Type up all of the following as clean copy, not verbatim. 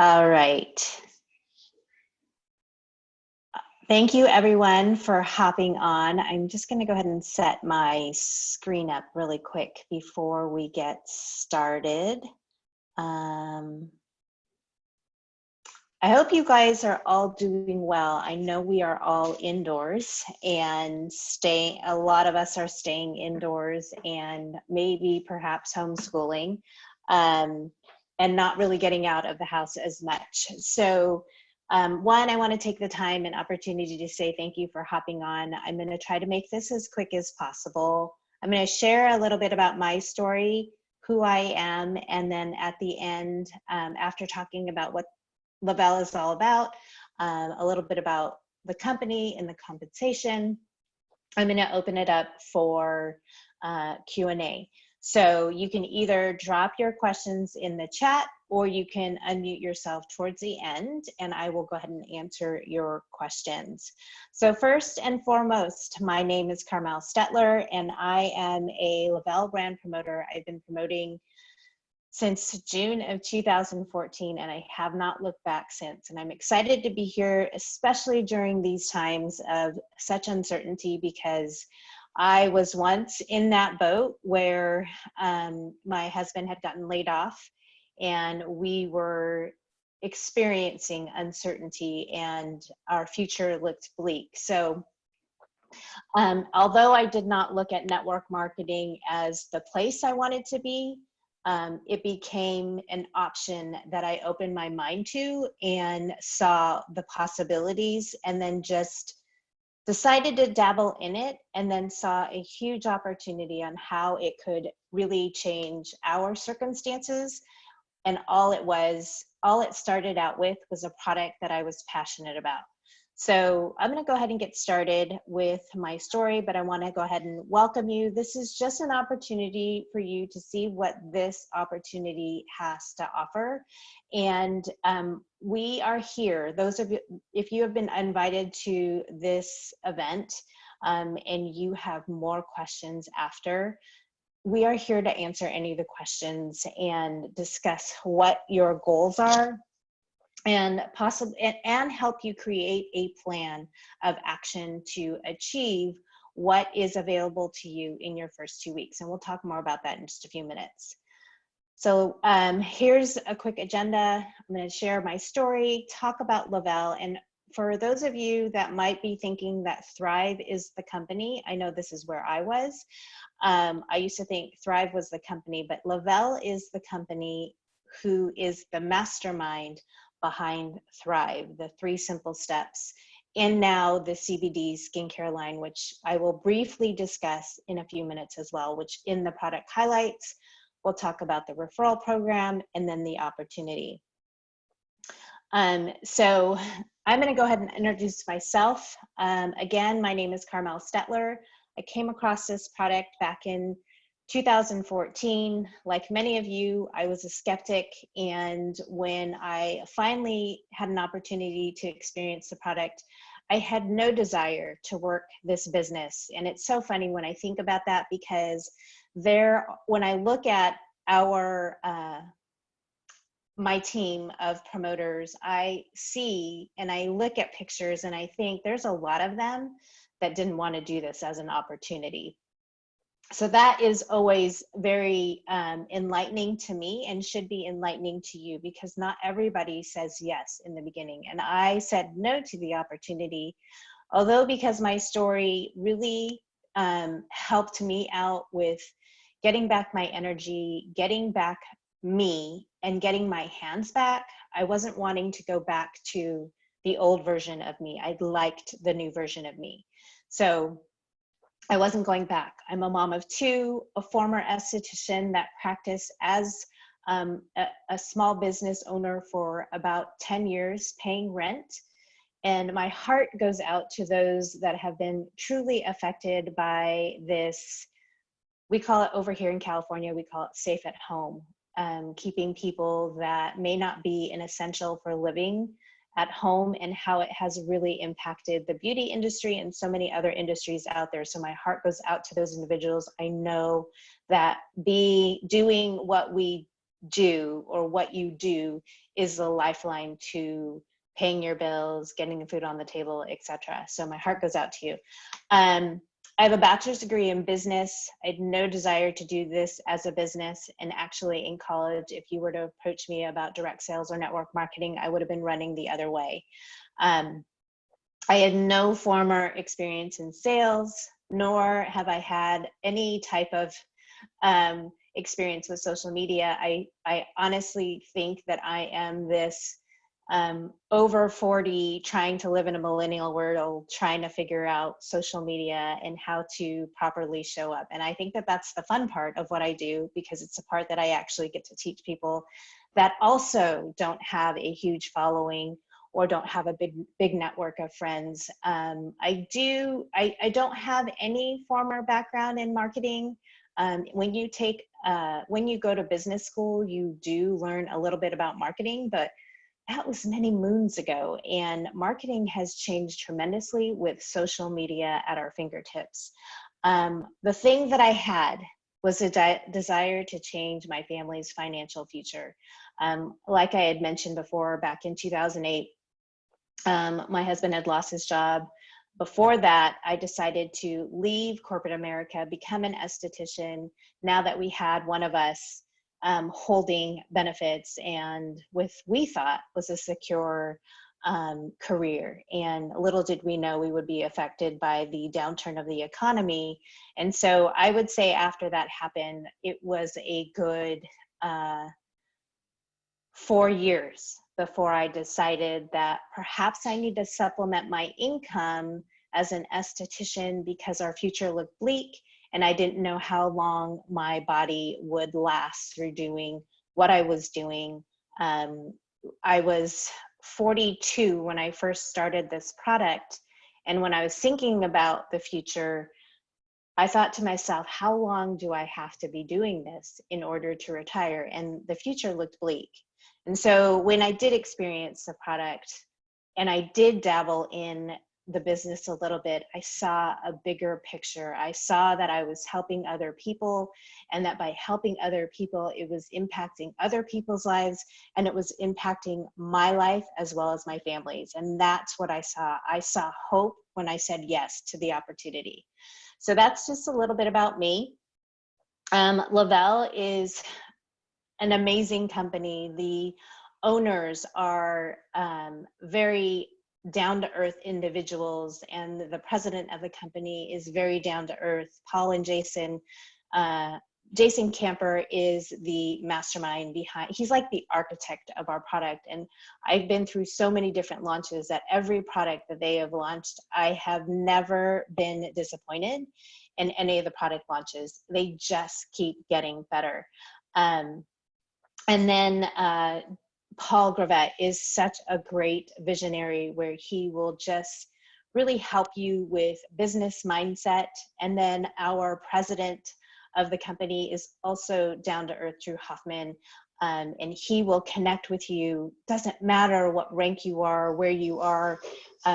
All right. Thank you everyone for hopping on. I'm just going to go ahead and set my screen up really quick before we get started. I hope you guys are all doing well. I know we are all indoors and a lot of us are staying indoors and maybe perhaps homeschooling and not really getting out of the house as much. So one, I want to take the time and opportunity to say thank you for hopping on. I'm going to try to make this as quick as possible. I'm going to share a little bit about my story, who I am, and then at the end, after talking about what Le-vel is all about, a little bit about the company and the compensation, I'm going to open it up for Q&A. So you can either drop your questions in the chat or you can unmute yourself towards the end and I will go ahead and answer your questions. So first and foremost, my name is Carmel Stetler and I am a Le-vel brand promoter. I've been promoting since June of 2014, and I have not looked back since. And I'm excited to be here, especially during these times of such uncertainty, because I was once in that boat where my husband had gotten laid off and we were experiencing uncertainty and our future looked bleak. So although I did not look at network marketing as the place I wanted to be, it became an option that I opened my mind to and saw the possibilities and then just decided to dabble in it and then saw a huge opportunity on how it could really change our circumstances. And all it started out with was a product that I was passionate about. So I'm going to go ahead and get started with my story, but I want to go ahead and welcome you. This is just an opportunity for you to see what this opportunity has to offer. And we are here. Those of you, if you have been invited to this event and you have more questions after, we are here to answer any of the questions and discuss what your goals are and help you create a plan of action to achieve what is available to you in your first 2 weeks. And we'll talk more about that in just a few minutes. So here's a quick agenda. I'm going to share my story, talk about Le-vel, and for those of you that might be thinking that Thrive is the company, I know this is where I was. I used to think Thrive was the company, but Le-vel is the company who is the mastermind behind Thrive, the 3 simple steps, and now the CBD skincare line, which I will briefly discuss in a few minutes as well, which in the product highlights, we'll talk about the referral program and then the opportunity. So I'm going to go ahead and introduce myself. Again, my name is Carmel Stetler. I came across this product back in 2014. Like many of you, I was a skeptic, and when I finally had an opportunity to experience the product, I had no desire to work this business. And it's so funny when I think about that, because when I look at our my team of promoters, I see and I look at pictures and I think there's a lot of them that didn't want to do this as an opportunity. So that is always very enlightening to me and should be enlightening to you, because not everybody says yes in the beginning. And I said no to the opportunity, although because my story really helped me out with getting back my energy, getting back me, and getting my hands back. I wasn't wanting to go back to the old version of me. I liked the new version of me. So I wasn't going back. I'm a mom of 2, a former esthetician that practiced as a small business owner for about 10 years, paying rent. And my heart goes out to those that have been truly affected by this. We call it, over here in California, we call it safe at home, keeping people that may not be an essential for living at home, and how it has really impacted the beauty industry and so many other industries out there. So my heart goes out to those individuals. I know that doing what we do or what you do is the lifeline to paying your bills, getting food on the table, etc. So my heart goes out to you. I have a bachelor's degree in business. I had no desire to do this as a business. And actually in college, if you were to approach me about direct sales or network marketing, I would have been running the other way. I had no former experience in sales, nor have I had any type of experience with social media. I honestly think that I am this over 40 trying to live in a millennial world, trying to figure out social media and how to properly show up. And I think that that's the fun part of what I do, because it's a part that I actually get to teach people that also don't have a huge following or don't have a big network of friends. I don't have any former background in marketing. When you go to business school, you do learn a little bit about marketing, but that was many moons ago, and marketing has changed tremendously with social media at our fingertips. The thing that I had was a desire to change my family's financial future. Like I had mentioned before, back in 2008, my husband had lost his job. Before that, I decided to leave corporate America, become an esthetician, now that we had one of us holding benefits and with, we thought, was a secure career. And little did we know we would be affected by the downturn of the economy. And so I would say after that happened, it was a good 4 years before I decided that perhaps I need to supplement my income as an esthetician because our future looked bleak and I didn't know how long my body would last through doing what I was doing. I was 42 when I first started this product. And when I was thinking about the future, I thought to myself, how long do I have to be doing this in order to retire? And the future looked bleak. And so when I did experience the product and I did dabble in the business a little bit, I saw a bigger picture. I saw that I was helping other people, and that by helping other people, it was impacting other people's lives, and it was impacting my life as well as my family's. And that's what I saw. I saw hope when I said yes to the opportunity. So that's just a little bit about me. Le-vel is an amazing company. The owners are very down-to-earth individuals, and the president of the company is very down-to-earth. Paul and Jason. Jason Camper is the mastermind behind, he's like the architect of our product. And I've been through so many different launches that every product that they have launched, I have never been disappointed in any of the product launches. They just keep getting better. And then Paul Gravett is such a great visionary, where he will just really help you with business mindset. And then our president of the company is also down to earth, Drew Hoffman, and he will connect with you. Doesn't matter what rank you are, where you are,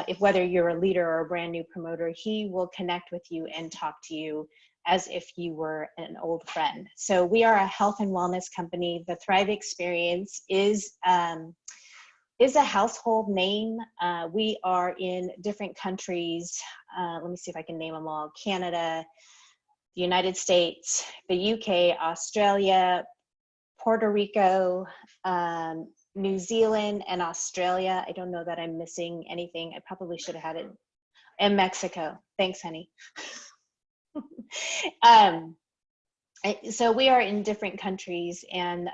if whether you're a leader or a brand new promoter, he will connect with you and talk to you as if you were an old friend. So we are a health and wellness company. The Thrive Experience is a household name. We are in different countries. Let me see if I can name them all. Canada, the United States, the UK, Australia, Puerto Rico, New Zealand, and Australia. I don't know that I'm missing anything. I probably should have had it. And Mexico. Thanks, honey. So we are in different countries, and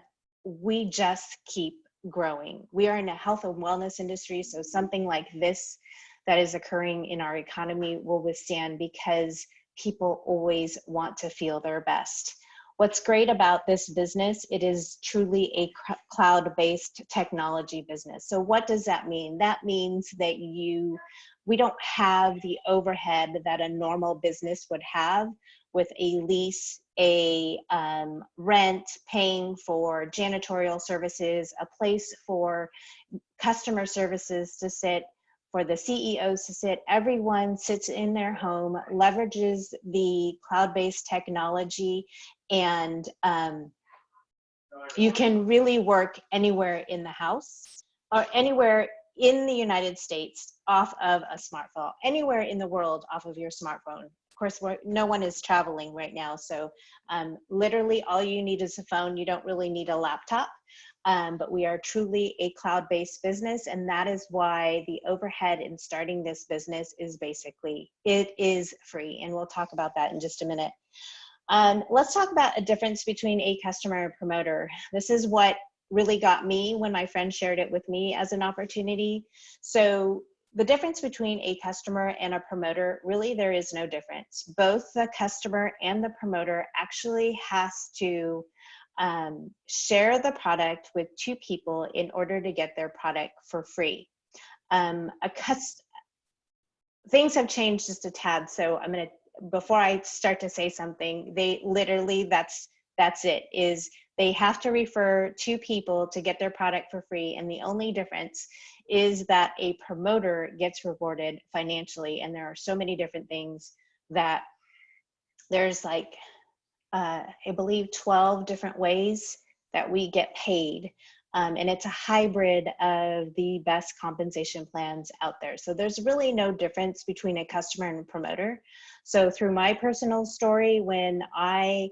we just keep growing. We are in a health and wellness industry, so something like this that is occurring in our economy will withstand, because people always want to feel their best. What's great about this business, it is truly a cloud-based technology business. So what does that mean? That means that we don't have the overhead that a normal business would have with a lease, a rent, paying for janitorial services, a place for customer services to sit, for the CEOs to sit. Everyone sits in their home, leverages the cloud-based technology, and You can really work anywhere in the house or anywhere in the United States off of a smartphone, anywhere in the world off of your smartphone. Of course, no one is traveling right now, so literally all you need is a phone. You don't really need a laptop, but we are truly a cloud-based business, and that is why the overhead in starting this business is basically, it is free, and we'll talk about that in just a minute. Let's talk about a difference between a customer and promoter. This is what really got me when my friend shared it with me as an opportunity. So the difference between a customer and a promoter, really there is no difference. Both the customer and the promoter actually has to share the product with two people in order to get their product for free. Things have changed just a tad, so I'm going to, before I start to say something, they literally, that's it, is they have to refer two people to get their product for free. And the only difference is that a promoter gets rewarded financially. And there are so many different things that there's like, I believe 12 different ways that we get paid. And it's a hybrid of the best compensation plans out there. So there's really no difference between a customer and a promoter. So through my personal story, when I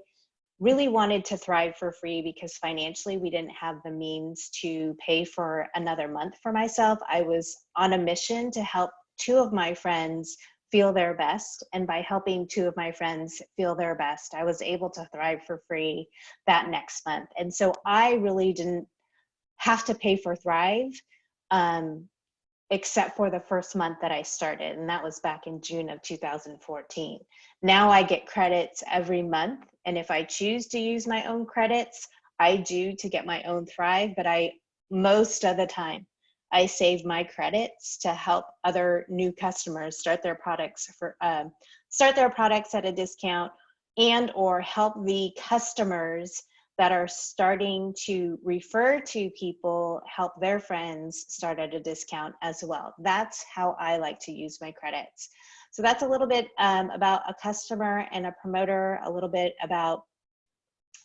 really wanted to thrive for free because financially we didn't have the means to pay for another month for myself, I was on a mission to help two of my friends feel their best. And by helping two of my friends feel their best, I was able to thrive for free that next month. And so I really didn't have to pay for Thrive, except for the first month that I started, and that was back in June of 2014. Now I get credits every month, and if I choose to use my own credits, I do to get my own Thrive, but most of the time, I save my credits to help other new customers start their products at a discount, and or help the customers that are starting to refer to people, help their friends start at a discount as well. That's how I like to use my credits. So that's a little bit about a customer and a promoter, a little bit about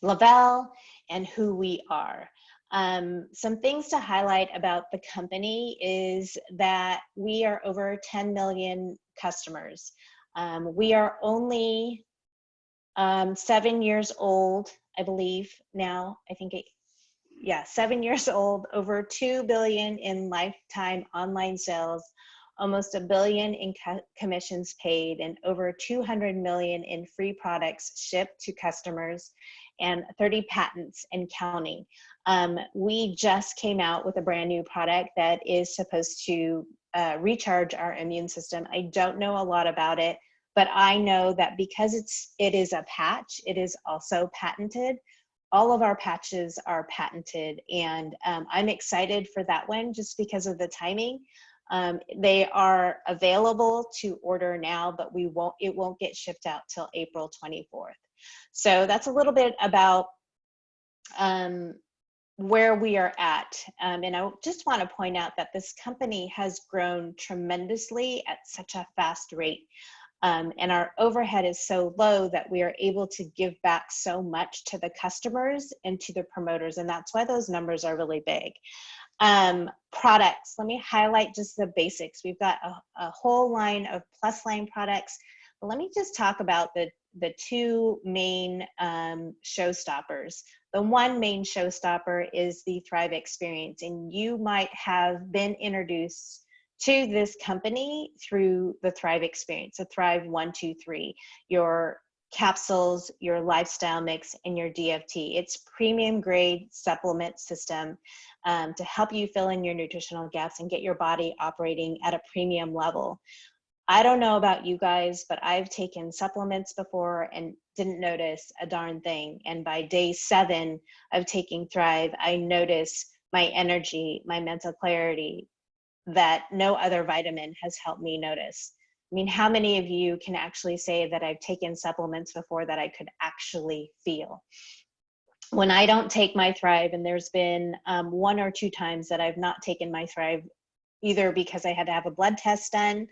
Le-vel and who we are. Some things to highlight about the company is that we are over 10 million customers. We are only 7 years old, I believe now. I think 7 years old, over 2 billion in lifetime online sales, almost $1 billion in commissions paid, and over 200 million in free products shipped to customers, and 30 patents and counting. We just came out with a brand new product that is supposed to recharge our immune system. I don't know a lot about it, but I know that because it is a patch, it is also patented. All of our patches are patented, and I'm excited for that one just because of the timing. They are available to order now, but it won't get shipped out till April 24th. So that's a little bit about where we are at. And I just want to point out that this company has grown tremendously at such a fast rate. And our overhead is so low that we are able to give back so much to the customers and to the promoters. And that's why those numbers are really big. Products, let me highlight just the basics. We've got a whole line of plus line products, but let me just talk about the two main showstoppers. The one main showstopper is the Thrive experience, and you might have been introduced to this company through the Thrive experience, the Thrive 1, 2, 3, your capsules, your lifestyle mix, and your DFT. It's premium grade supplement system to help you fill in your nutritional gaps and get your body operating at a premium level. I don't know about you guys, but I've taken supplements before and didn't notice a darn thing. And by day 7 of taking Thrive, I notice my energy, my mental clarity, that no other vitamin has helped me notice. I mean, how many of you can actually say that I've taken supplements before that I could actually feel? When I don't take my Thrive, and there's been 1 or 2 times that I've not taken my Thrive, either because I had to have a blood test done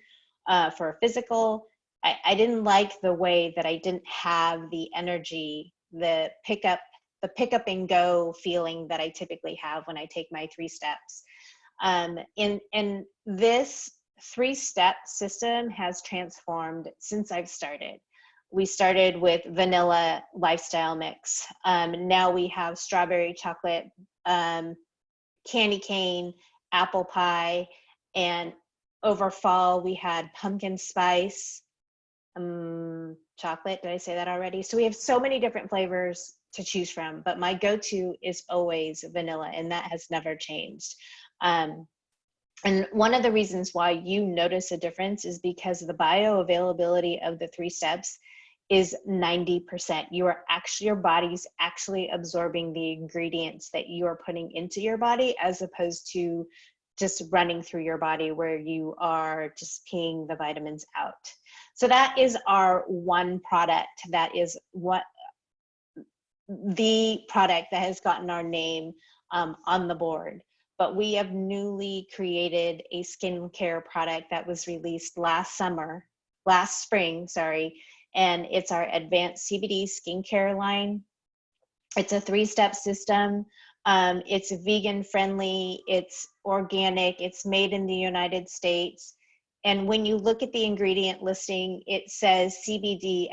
for a physical, I didn't like the way that I didn't have the energy, the pickup the pick up and go feeling that I typically have when I take my 3 steps. And this 3-step system has transformed since I've started. We started with vanilla lifestyle mix. Now we have strawberry chocolate, candy cane, apple pie, and over fall we had pumpkin spice, chocolate. Did I say that already? So we have so many different flavors to choose from, but my go-to is always vanilla, and that has never changed. And one of the reasons why you notice a difference is because the bioavailability of the 3 steps is 90%. Your body's actually absorbing the ingredients that you are putting into your body, as opposed to just running through your body where you are just peeing the vitamins out. So that is our one product. That is what the product that has gotten our name on the board. But we have newly created a skincare product that was released last spring, and it's our advanced CBD skincare line. It's a 3-step system. It's vegan friendly, it's organic, it's made in the United States. And when you look at the ingredient listing, it says CBD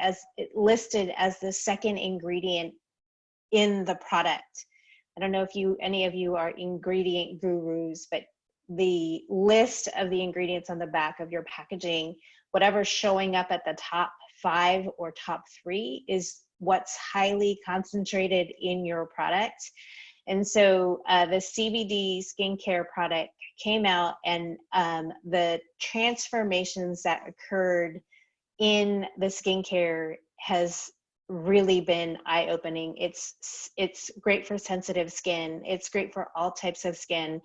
listed as the 2nd ingredient in the product. I don't know if any of you are ingredient gurus, but the list of the ingredients on the back of your packaging, whatever's showing up at the top 5 or top 3 is what's highly concentrated in your product. And so the CBD skincare product came out, and the transformations that occurred in the skincare has really been eye-opening. It's great for sensitive skin. It's great for all types of skin.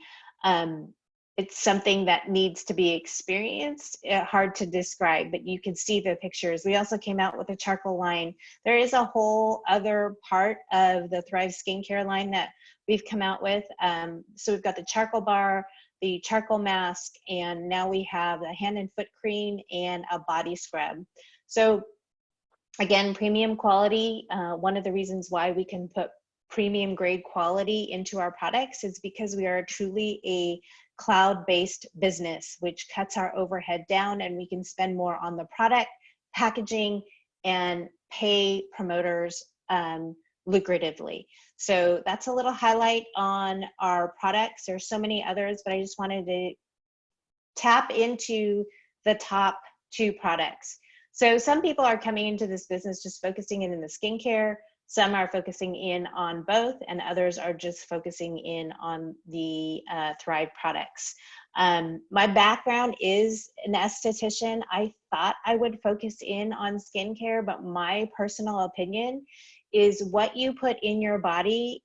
It's something that needs to be experienced, hard to describe, but you can see the pictures. We also came out with a charcoal line. There is a whole other part of the Thrive skincare line that we've come out with. So we've got the charcoal bar, the charcoal mask, and now we have a hand and foot cream and a body scrub. So again, premium quality. One of the reasons why we can put premium grade quality into our products is because we are truly a cloud-based business, which cuts our overhead down, and we can spend more on the product, packaging, and pay promoters lucratively. So that's a little highlight on our products. There's so many others, but I just wanted to tap into the top 2 products. So some people are coming into this business just focusing in the skincare. Some are focusing in on both, and others are just focusing in on the Thrive products. My background is an esthetician. I thought I would focus in on skincare, but my personal opinion is what you put in your body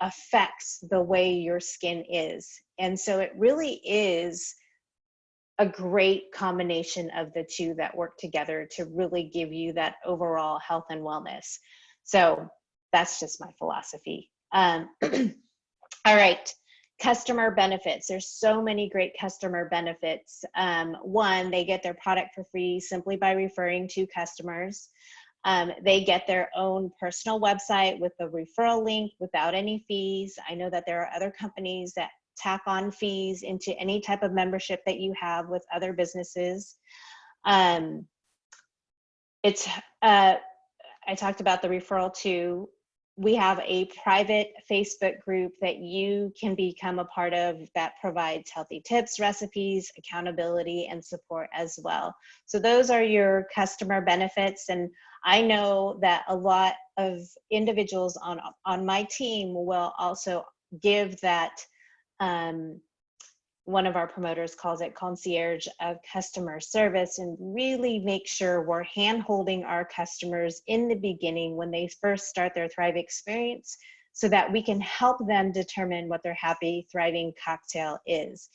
affects the way your skin is. And so it really is a great combination of the 2 that work together to really give you that overall health and wellness. So that's just my philosophy. All right, customer benefits. There's so many great customer benefits. One, they get their product for free simply by referring to customers. They get their own personal website with a referral link without any fees. I know that there are other companies that tack on fees into any type of membership that you have with other businesses. I talked about the referral too. We have a private Facebook group that you can become a part of that provides healthy tips, recipes, accountability, and support as well. So those are your customer benefits. And I know that a lot of individuals on my team will also give that, one of our promoters calls it concierge of customer service, and really make sure we're hand-holding our customers in the beginning when they first start their Thrive experience, so that we can help them determine what their happy, thriving cocktail is.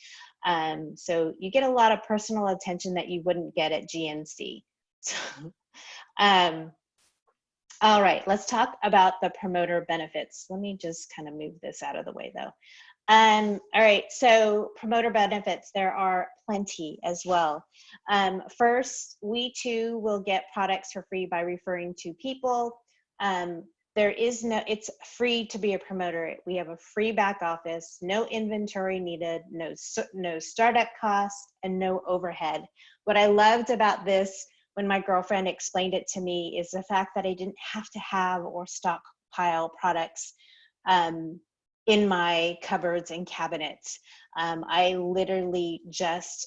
So you get a lot of personal attention that you wouldn't get at GNC. So, all right, let's talk about the promoter benefits. Let me just kind of move this out of the way though. All right, so promoter benefits, there are plenty as well. First, we too will get products for free by referring to people. there is no, it's free to be a promoter. We have a free back office, no inventory needed, no startup costs, and no overhead. What I loved about this when my girlfriend explained it to me is the fact that I didn't have to have or stockpile products in my cupboards and cabinets. I literally just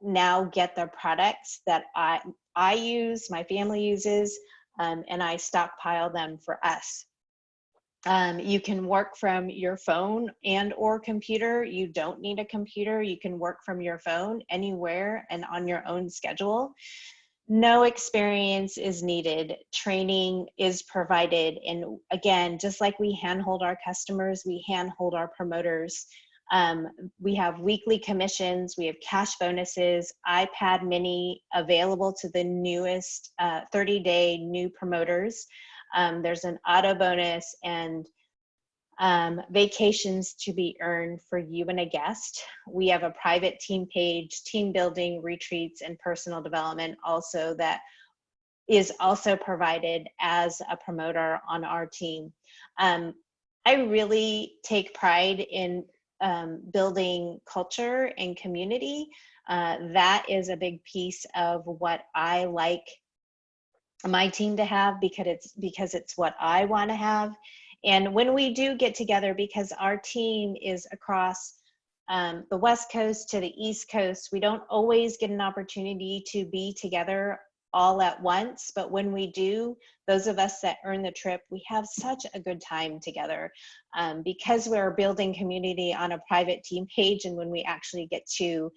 now get the products that I use, my family uses, and I stockpile them for us. You can work from your phone and or computer. You don't need a computer. You can work from your phone anywhere and on your own schedule. No experience is needed. Training is provided. And again, just like we handhold our customers, we handhold our promoters. We have weekly commissions, we have cash bonuses, iPad mini available to the newest 30-day new promoters. There's an auto bonus and vacations to be earned for you and a guest. We have a private team page, team building, retreats, and personal development also that is also provided as a promoter on our team. I really take pride in building culture and community. That is a big piece of what I like my team to have because it's what I want to have. And when we do get together, because our team is across the West Coast to the East Coast, we don't always get an opportunity to be together all at once, but when we do, those of us that earn the trip, we have such a good time together because we're building community on a private team page, and when we actually get to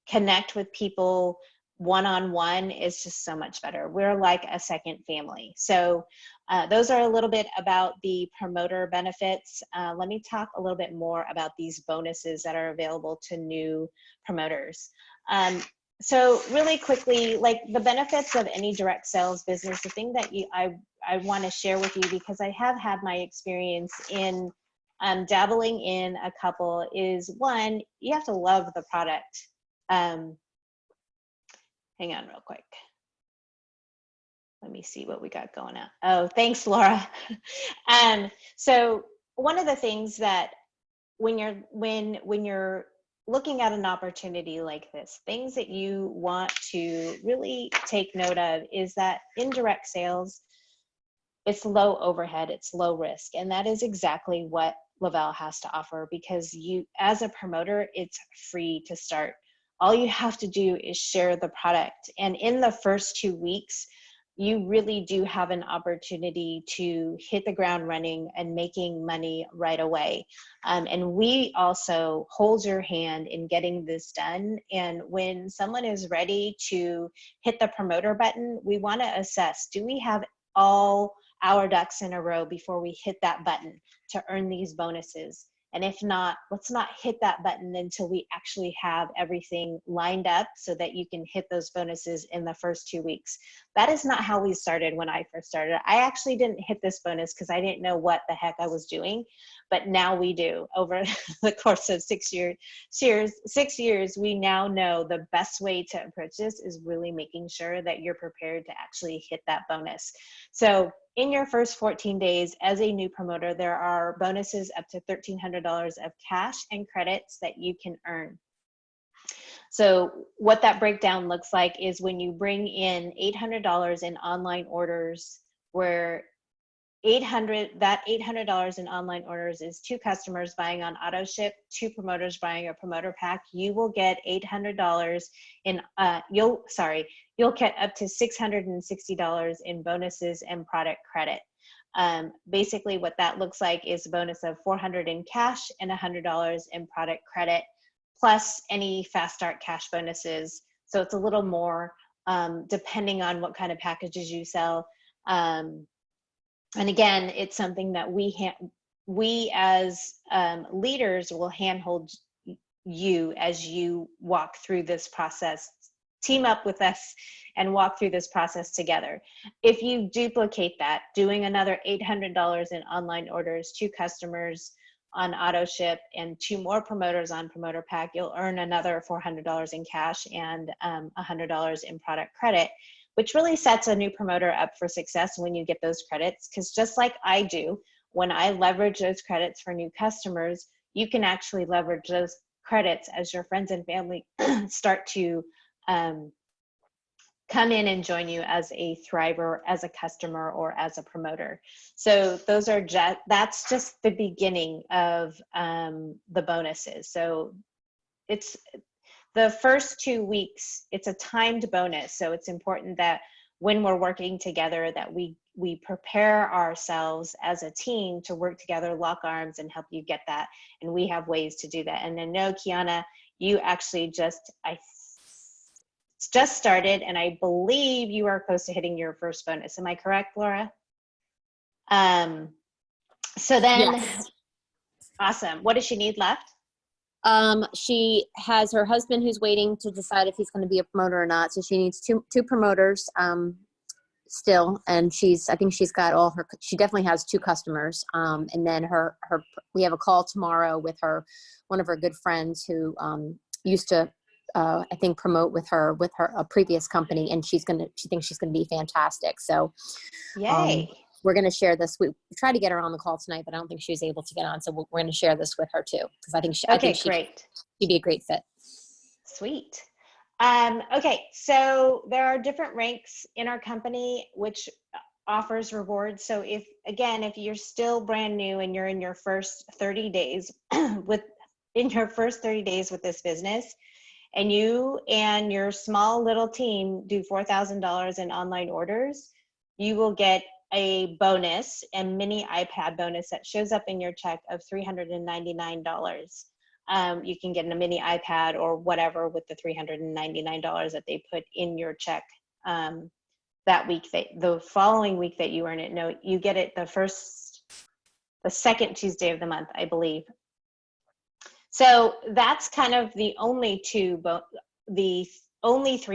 connect with people one-on-one is just so much better. We're like a second family. So those are a little bit about the promoter benefits. Let me talk a little bit more about these bonuses that are available to new promoters. So really quickly, like the benefits of any direct sales business, the thing that I want to share with you, because I have had my experience in dabbling in a couple, is one, you have to love the product. Hang on real quick. Let me see what we got going on. Oh, thanks, Laura. So one of the things that when you're looking at an opportunity like this, things that you want to really take note of is that indirect sales, it's low overhead, it's low risk. And that is exactly what Le-vel has to offer, because you, as a promoter, it's free to start. All you have to do is share the product. And in the first 2 weeks, you really do have an opportunity to hit the ground running and making money right away. And we also hold your hand in getting this done. And when someone is ready to hit the promoter button, we want to assess, do we have all our ducks in a row before we hit that button to earn these bonuses? And if not, let's not hit that button until we actually have everything lined up so that you can hit those bonuses in the first 2 weeks. That is not how we started when I first started. I actually didn't hit this bonus because I didn't know what the heck I was doing, but now we do. Over the course of 6 years, we now know the best way to approach this is really making sure that you're prepared to actually hit that bonus. So in your first 14 days as a new promoter, there are bonuses up to $1,300 of cash and credits that you can earn. So what that breakdown looks like is when you bring in $800 in online orders, where that $800 in online orders is 2 customers buying on auto ship, 2 promoters buying a promoter pack, you will get $800 in, you'll get up to $660 in bonuses and product credit. Basically what that looks like is a bonus of $400 in cash and $100 in product credit, plus any fast start cash bonuses. So it's a little more depending on what kind of packages you sell. And again, it's something that we as leaders will handhold you as you walk through this process. Team up with us and walk through this process together. If you duplicate that, doing another $800 in online orders, 2 customers on auto ship and 2 more promoters on promoter pack, you'll earn another $400 in cash and $100 in product credit. which really sets a new promoter up for success when you get those credits. Because just like I do, when I leverage those credits for new customers, you can actually leverage those credits as your friends and family start to come in and join you as a thriver, as a customer, or as a promoter. So those are that's just the beginning of the bonuses. So it's the first 2 weeks, it's a timed bonus. So it's important that when we're working together that we prepare ourselves as a team to work together, lock arms, and help you get that. And we have ways to do that. And I know, Kiana, you actually just started, and I believe you are close to hitting your first bonus. Am I correct, Laura? So then, yes. Awesome. What does she need left? She has her husband who's waiting to decide if he's going to be a promoter or not. So she needs two promoters still, and I think she's got she definitely has 2 customers. And then we have a call tomorrow with one of her good friends who used to I think promote with her a previous company, and she thinks she's gonna be fantastic. So yay. We're going to share this. We tried to get her on the call tonight, but I don't think she was able to get on. So we're going to share this with her too, because I think she'd be a great fit. Sweet. Okay, so there are different ranks in our company which offers rewards. So if you're still brand new and you're in your first 30 days with this business, and you and your small little team do $4,000 in online orders, you will get a bonus, a mini iPad bonus that shows up in your check of $399. You can get a mini iPad or whatever with the $399 that they put in your check that week. The following week that you earn it, no, you get it the second Tuesday of the month, I believe. So that's kind of the only 3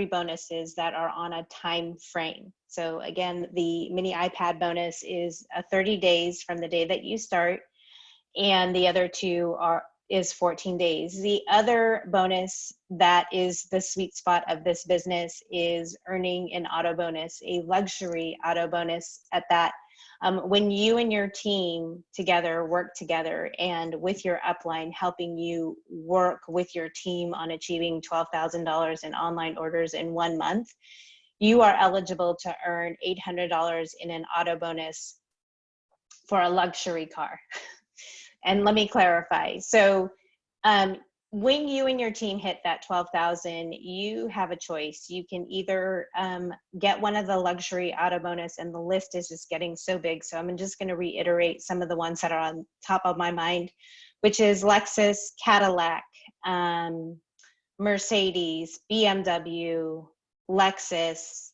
bonuses that are on a time frame. So again, the mini iPad bonus is 30 days from the day that you start, and the other 2 is 14 days. The other bonus that is the sweet spot of this business is earning an auto bonus, a luxury auto bonus at that. When you and your team work together, and with your upline helping you work with your team on achieving $12,000 in online orders in 1 month, you are eligible to earn $800 in an auto bonus for a luxury car. And let me clarify. So when you and your team hit that 12,000, you have a choice. You can either get one of the luxury auto bonus, and the list is just getting so big. So I'm just going to reiterate some of the ones that are on top of my mind, which is Lexus, Cadillac, Mercedes, BMW, Lexus,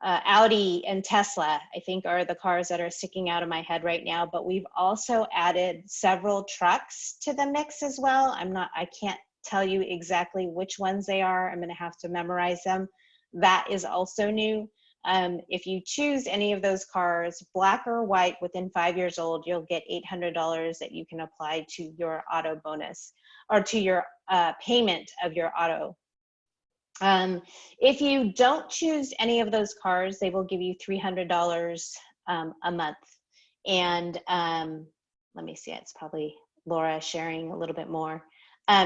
Audi, and Tesla, I think, are the cars that are sticking out of my head right now. But we've also added several trucks to the mix as well. I can't tell you exactly which ones they are. I'm going to have to memorize them. That is also new. If you choose any of those cars, black or white, within 5 years old, you'll get $800 that you can apply to your auto bonus, or to your payment of your auto. If you don't choose any of those cars, they will give you $300 a month. And let me see, it's probably Laura sharing a little bit more.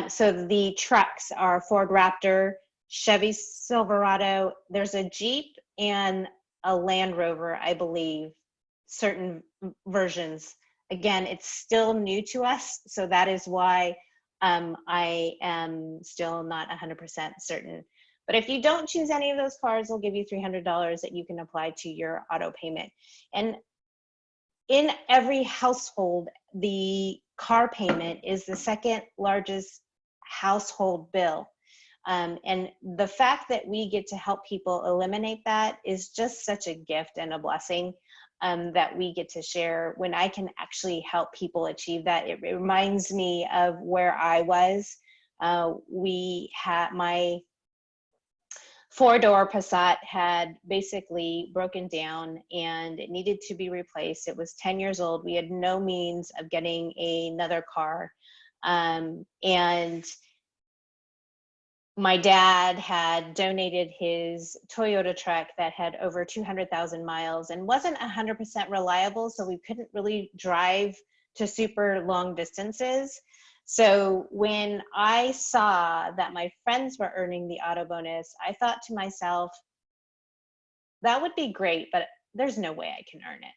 So the trucks are Ford Raptor, Chevy Silverado, there's a Jeep, and a Land Rover, I believe, certain versions. Again, it's still new to us, so that is why I am still not 100% certain. But if you don't choose any of those cars, they'll give you $300 that you can apply to your auto payment. And in every household, the car payment is the second largest household bill. And the fact that we get to help people eliminate that is just such a gift and a blessing that we get to share. When I can actually help people achieve that, it reminds me of where I was. My 4-door Passat had basically broken down and it needed to be replaced. It was 10 years old. We had no means of getting another car. And my dad had donated his Toyota truck that had over 200,000 miles and wasn't 100% reliable, so we couldn't really drive to super long distances. So when I saw that my friends were earning the auto bonus, I thought to myself, that would be great, but there's no way I can earn it.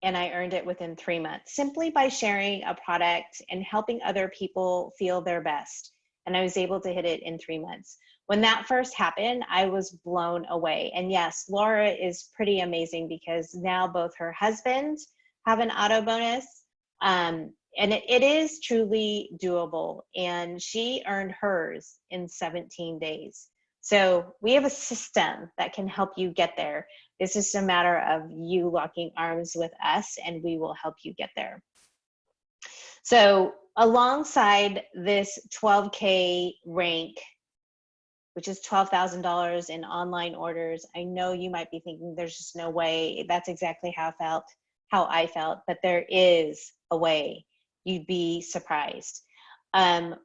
And I earned it within 3 months simply by sharing a product and helping other people feel their best. And I was able to hit it in 3 months. When that first happened, I was blown away. And yes, Laura is pretty amazing because now both her husbands have an auto bonus. And it is truly doable. And she earned hers in 17 days. So we have a system that can help you get there. It's just a matter of you locking arms with us and we will help you get there. So alongside this 12K rank, which is $12,000 in online orders, I know you might be thinking there's just no way. That's exactly how I felt, but there is a way. You'd be surprised.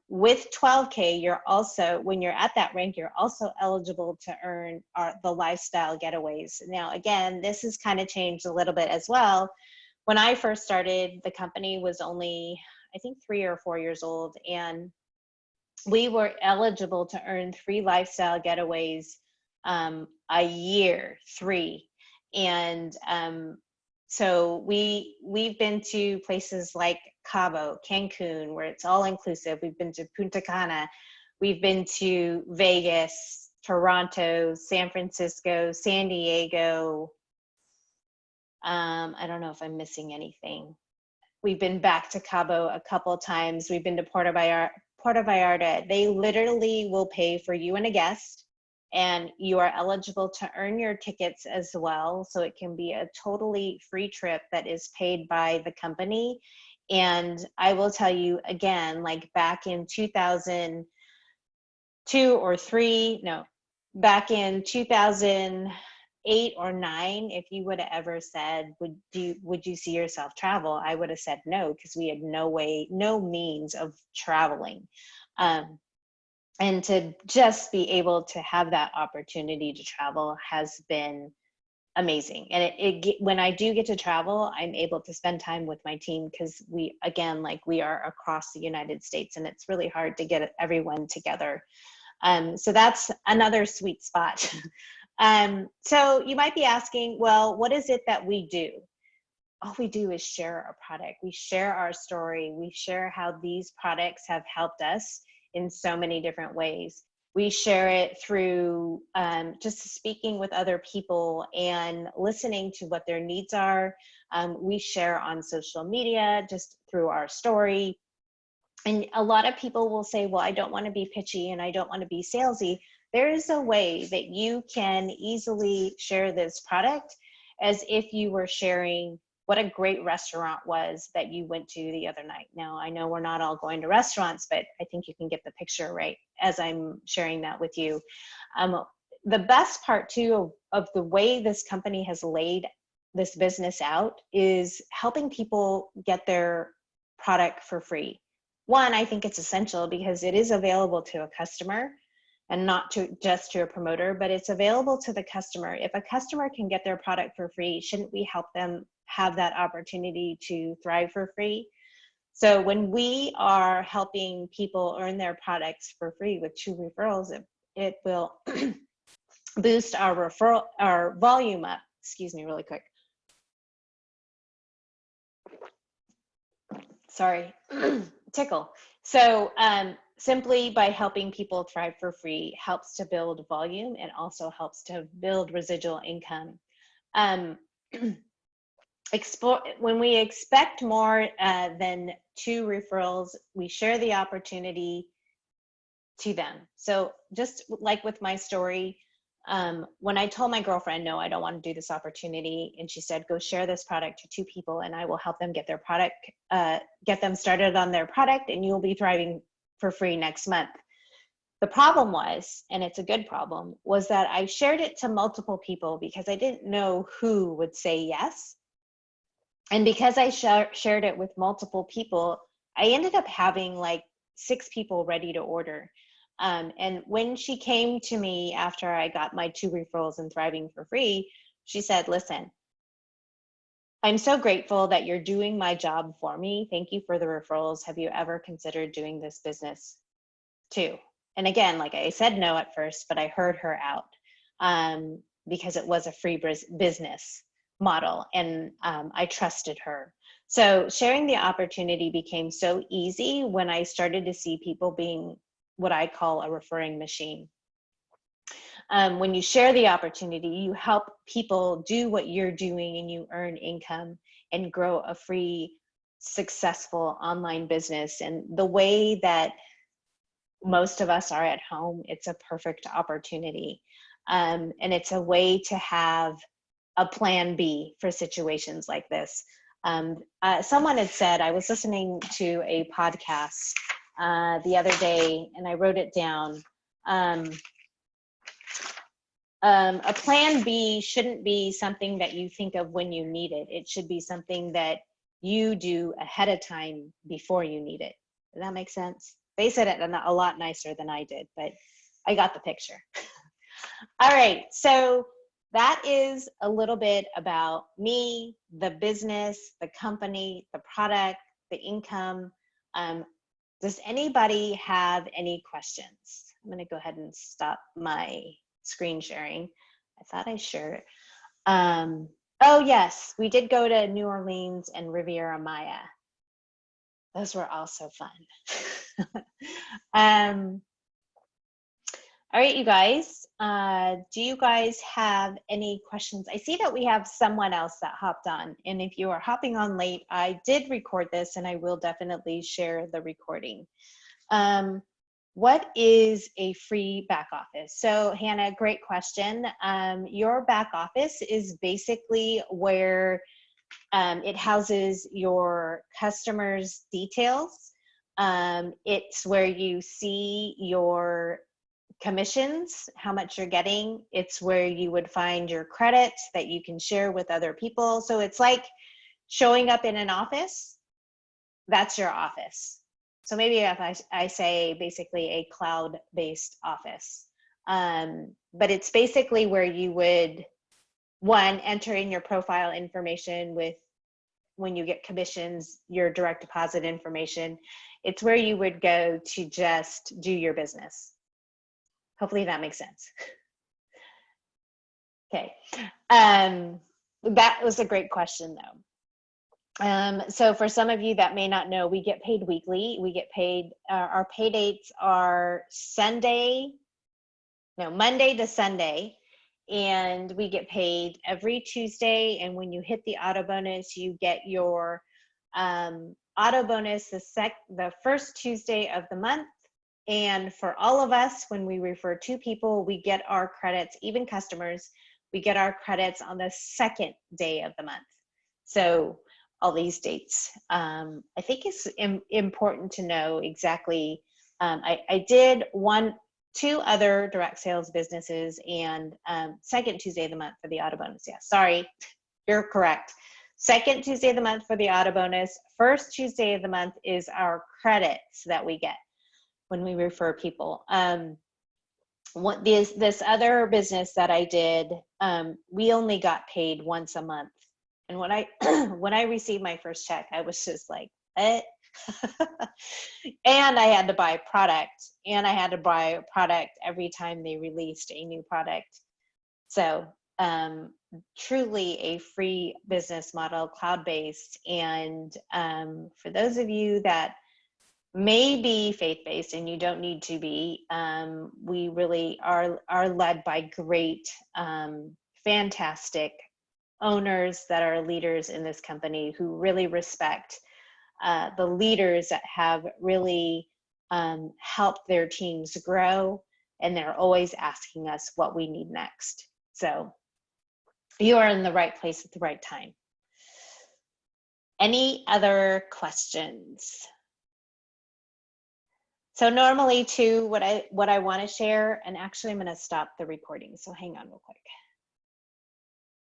With 12K, you're also, when you're at that rank, you're also eligible to earn the lifestyle getaways. Now, again, this has kind of changed a little bit as well. When I first started, the company was only, I think, 3 or 4 years old, and we were eligible to earn 3 lifestyle getaways a year, 3. And so we've been to places like Cabo, Cancun, where it's all inclusive. We've been to Punta Cana. We've been to Vegas, Toronto, San Francisco, San Diego. I don't know if I'm missing anything. We've been back to Cabo a couple times. We've been to Puerto Vallarta. They literally will pay for you and a guest, and you are eligible to earn your tickets as well. So it can be a totally free trip that is paid by the company. And I will tell you again, like back in 2002 or 3, no, back in 2008 or 9, if you would have ever said, would you see yourself travel? I would have said no, because we had no means of traveling. And to just be able to have that opportunity to travel has been amazing. And when I do get to travel, I'm able to spend time with my team because we are across the United States and it's really hard to get everyone together. So that's another sweet spot. So you might be asking, well, what is it that we do? All we do is share our product. We share our story. We share how these products have helped us in so many different ways. We share it through just speaking with other people and listening to what their needs are. We share on social media just through our story. And a lot of people will say, well, I don't want to be pitchy and I don't want to be salesy. There is a way that you can easily share this product as if you were sharing what a great restaurant was that you went to the other night. Now, I know we're not all going to restaurants, but I think you can get the picture right as I'm sharing that with you. The best part too of the way this company has laid this business out is helping people get their product for free. One, I think it's essential because it is available to a customer and not just to a promoter, but it's available to the customer. If a customer can get their product for free, shouldn't we help them have that opportunity to thrive for free? So when we are helping people earn their products for free with 2 referrals, it will boost our volume up. Excuse me, really quick. Sorry, tickle. So simply by helping people thrive for free helps to build volume and also helps to build residual income. When we expect more than 2 referrals, we share the opportunity to them. So just like with my story, when I told my girlfriend, no, I don't want to do this opportunity, and she said, go share this product to 2 people and I will help them get their product, get them started on their product, and you'll be thriving for free next month. The problem was, and it's a good problem, was that I shared it to multiple people because I didn't know who would say yes. And because I shared it with multiple people, I ended up having like 6 people ready to order. And when she came to me after I got my 2 referrals and Thriving for Free, she said, listen, I'm so grateful that you're doing my job for me. Thank you for the referrals. Have you ever considered doing this business too? And again, like I said no at first, but I heard her out because it was a free business model, and I trusted her. So sharing the opportunity became so easy when I started to see people being what I call a referring machine. When you share the opportunity, you help people do what you're doing and you earn income and grow a free, successful online business. And the way that most of us are at home, it's a perfect opportunity. And it's a way to have a plan B for situations like this. Someone had said, I was listening to a podcast the other day and I wrote it down. A plan B shouldn't be something that you think of when you need it. It should be something that you do ahead of time before you need it. Does that make sense? They said it a lot nicer than I did, but I got the picture. All right, so that is a little bit about me, the business, the company, the product, the income. Does anybody have any questions? I'm gonna go ahead and stop my screen sharing. I thought I shared. Oh yes, we did go to New Orleans and Riviera Maya. Those were also fun. All right, you guys, do you guys have any questions? I see that we have someone else that hopped on, and if you are hopping on late, I did record this and I will definitely share the recording. What is a free back office? So Hannah, great question. Your back office is basically where it houses your customers' details. It's where you see your commissions, how much you're getting. It's where you would find your credits that you can share with other people. So it's like showing up in an office, that's your office. So maybe if I say basically a cloud-based office, but it's basically where you would, one, enter in your profile information with when you get commissions, your direct deposit information. It's where you would go to just do your business. Hopefully that makes sense. Okay, that was a great question though. So for some of you that may not know, we get paid weekly. We get paid, our pay dates are Monday to Sunday, and we get paid every Tuesday. And when you hit the auto bonus, you get your auto bonus the first Tuesday of the month. And for all of us, when we refer 2 people, we get our credits, even customers, we get our credits on the second day of the month. So all these dates. I think it's important to know exactly. I did 2 other direct sales businesses, and second Tuesday of the month for the auto bonus. Yeah, sorry, you're correct. Second Tuesday of the month for the auto bonus. First Tuesday of the month is our credits that we get when we refer people. This other business that I did, we only got paid once a month. And when I received my first check, I was just like, eh. And I had to buy product, and I had to buy a product every time they released a new product. So truly a free business model, cloud-based. And for those of you that may be faith-based, and you don't need to be, we really are led by great, fantastic owners that are leaders in this company who really respect the leaders that have really helped their teams grow, and they're always asking us what we need next. So you are in the right place at the right time. Any other questions? So normally too, what I want to share, and actually I'm going to stop the recording, so hang on real quick.